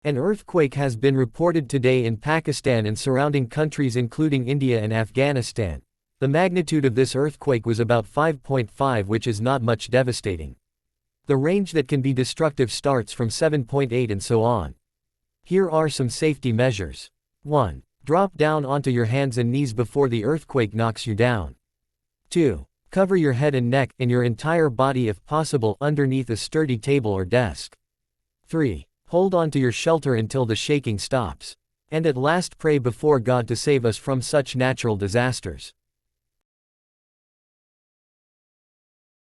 An earthquake has been reported today in Pakistan and surrounding countries including India and Afghanistan. The magnitude of this earthquake was about 5.5, which is not much devastating. The range that can be destructive starts from 7.8 and so on. Here are some safety measures. 1. Drop down onto your hands and knees before the earthquake knocks you down. 2. Cover your head and neck, and your entire body if possible, underneath a sturdy table or desk. 3. Hold on to your shelter until the shaking stops. And at last pray before God to save us from such natural disasters.